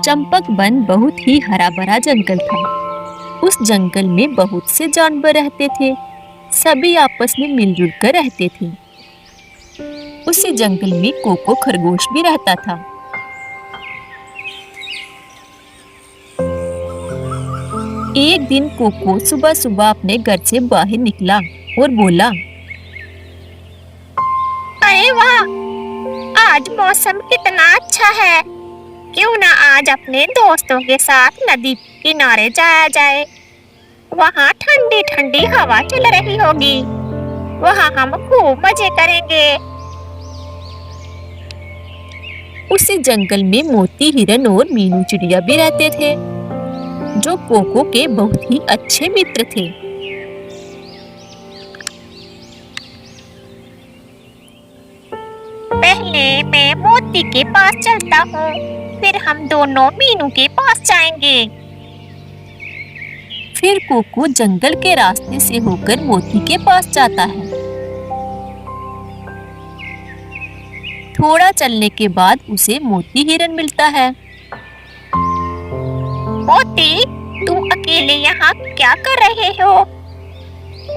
Champak one बहुत ही हरा भरा जंगल था। उस जंगल में बहुत से जानवर रहते थे। सभी आपस में मिलजुल कर रहते थे। उसी जंगल में कोको खरगोश भी रहता था। एक दिन कोको सुबह सुबह अपने घर से बाहर निकला और बोला, अरे वाह, आज मौसम कितना अच्छा है। क्यों ना आज अपने दोस्तों के साथ नदी किनारे जाया जाए। वहाँ ठंडी ठंडी हवा चल रही होगी। वहाँ हम खूब मजे करेंगे। उसी जंगल में मोती, हिरन और मीनू चिड़िया भी रहते थे, जो कोको के बहुत ही अच्छे मित्र थे। पहले मैं मोती के पास चलता हूँ, फिर हम दोनों मीनू के पास जाएंगे। फिर कोको जंगल के रास्ते से होकर मोती के पास जाता है। थोड़ा चलने के बाद उसे मोती हिरन मिलता है। मोती, तुम अकेले यहाँ क्या कर रहे हो?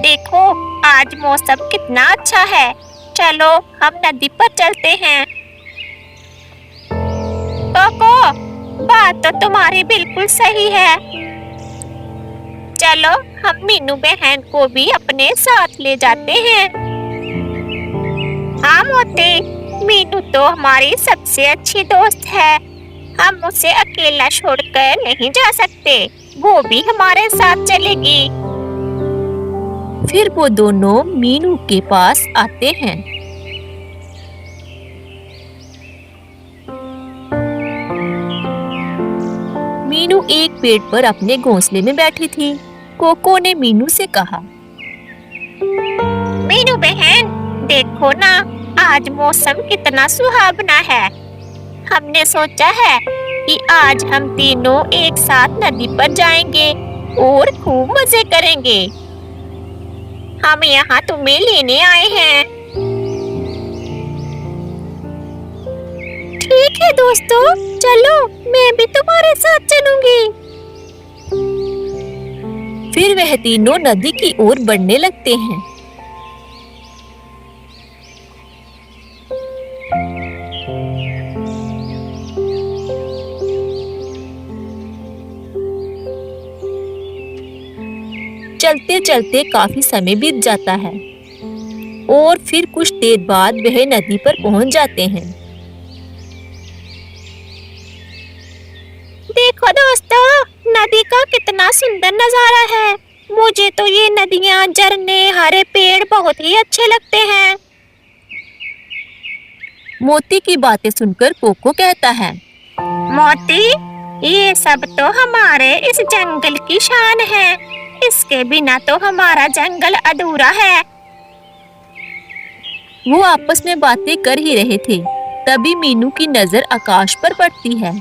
देखो, आज मौसम कितना अच्छा है। चलो हम नदी पर चलते हैं। कोको, बात तो तुम्हारी बिल्कुल सही है। चलो हम मीनू बहन को भी अपने साथ ले जाते हैं। हाँ मोती, मीनू तो हमारी सबसे अच्छी दोस्त है। हम उसे अकेला छोड़कर नहीं जा सकते। वो भी हमारे साथ चलेगी। फिर वो दोनों मीनू के पास आते हैं। मीनू एक पेड़ पर अपने घोंसले में बैठी थी। कोको ने मीनू से कहा, मीनू बहन, देखो ना, आज मौसम कितना सुहावना है। हमने सोचा है कि आज हम तीनों एक साथ नदी पर जाएंगे और खूब मजे करेंगे। हम यहाँ तुम्हें लेने आए हैं। ठीक है दोस्तों, चलो मैं भी तुम्हारे साथ चलूंगी। फिर वह तीनों नदी की ओर बढ़ने लगते हैं। चलते चलते काफी समय बीत जाता है और फिर कुछ देर बाद वह नदी पर पहुंच जाते हैं। देखो दोस्तों, नदी का कितना सुंदर नजारा है। मुझे तो ये नदियाँ, झरने, हरे पेड़ बहुत ही अच्छे लगते हैं। मोती की बातें सुनकर कोको कहता है, मोती, ये सब तो हमारे इस जंगल की शान है। इसके बिना तो हमारा जंगल अधूरा है। वो आपस में बातें कर ही रहे थे, तभी मीनू की नजर आकाश पर पड़ती है।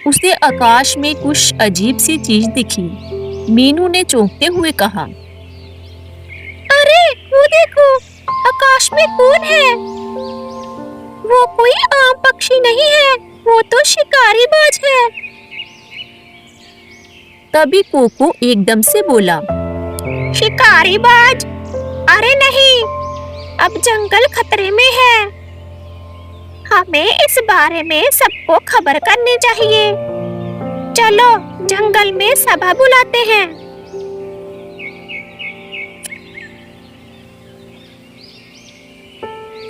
उसे आकाश में कुछ अजीब सी चीज दिखी। मीनू ने चौंकते हुए कहा, अरे वो देखो, आकाश में कौन है? वो कोई आम पक्षी नहीं है, वो तो शिकारी बाज है। तभी कोको एकदम से बोला, शिकारी बाज? अरे नहीं, अब जंगल खतरे में है। हमें इस बारे में सबको खबर करनी चाहिए। चलो जंगल में सभा बुलाते हैं।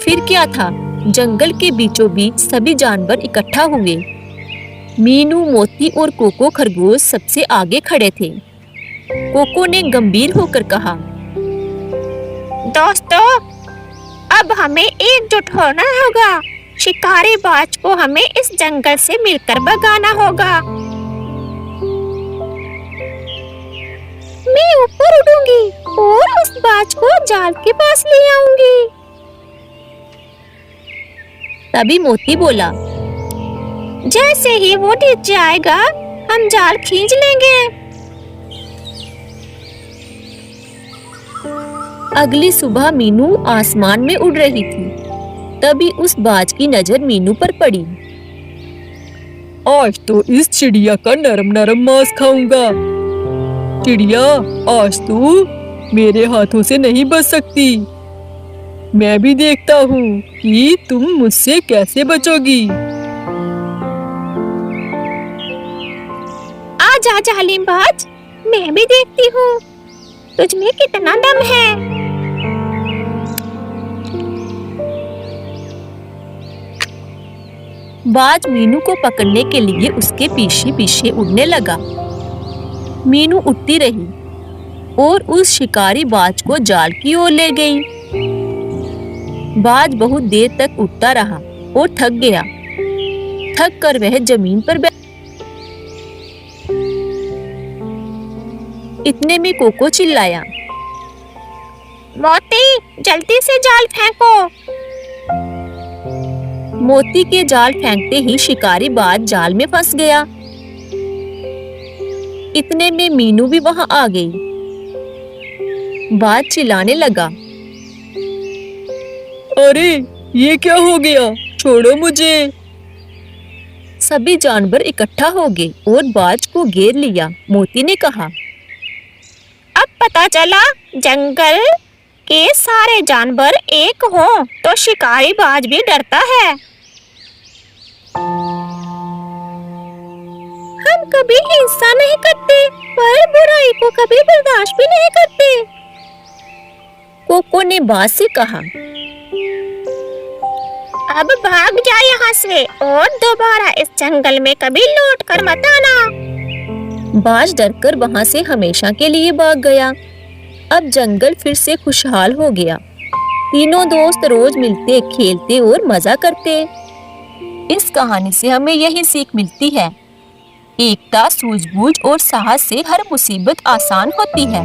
फिर क्या था, जंगल के बीचों बीच सभी जानवर इकट्ठा हुए। मीनू, मोती और कोको खरगोश सबसे आगे खड़े थे। कोको ने गंभीर होकर कहा, दोस्तों, अब हमें एकजुट होना होगा। शिकारी बाज को हमें इस जंगल से मिलकर भगाना होगा। मैं ऊपर उड़ूंगी और उस बाज को जाल के पास ले आऊंगी। तभी मोती बोला, जैसे ही वो नीचे आएगा, हम जाल खींच लेंगे। अगली सुबह मीनू आसमान में उड़ रही थी। तभी उस बाज की नजर मीनू पर पड़ी। आज तो इस चिड़िया का नरम नरम मांस खाऊंगा। चिड़िया, आज तू मेरे हाथों से नहीं बच सकती। मैं भी देखता हूँ कि तुम मुझसे कैसे बचोगी। आजा जालिमबाज, मैं भी देखती हूँ तुझमें कितना दम है। बाज मीनू को पकड़ने के लिए उसके पीछे पीछे उड़ने लगा। मीनू उड़ती रही और उस शिकारी बाज को जाल की ओर ले गई। बाज बहुत देर तक उड़ता रहा और थक गया। थक कर वह जमीन पर बैठ। इतने में कोको चिल्लाया, मोती, जल्दी से जाल फेंको। मोती के जाल फेंकते ही शिकारी बाज जाल में फंस गया। इतने में मीनू भी वहां आ गई। बाज चिल्लाने लगा, अरे ये क्या हो गया, छोड़ो मुझे। सभी जानवर इकट्ठा हो गए और बाज को घेर लिया। मोती ने कहा, अब पता चला जंगल के सारे जानवर एक हों तो शिकारी बाज भी डरता है। हम कभी हिंसा नहीं करते पर बुराई को कभी बर्दाश्त भी नहीं करते। कोको ने बाज से कहा, अब भाग जा यहाँ से और दोबारा इस जंगल में कभी लौट कर मत आना। बाज डरकर वहां से हमेशा के लिए भाग गया। अब जंगल फिर से खुशहाल हो गया। तीनों दोस्त रोज मिलते, खेलते और मजा करते। इस कहानी से हमें यही सीख मिलती है, एकता, सूझबूझ और साहस से हर मुसीबत आसान होती है।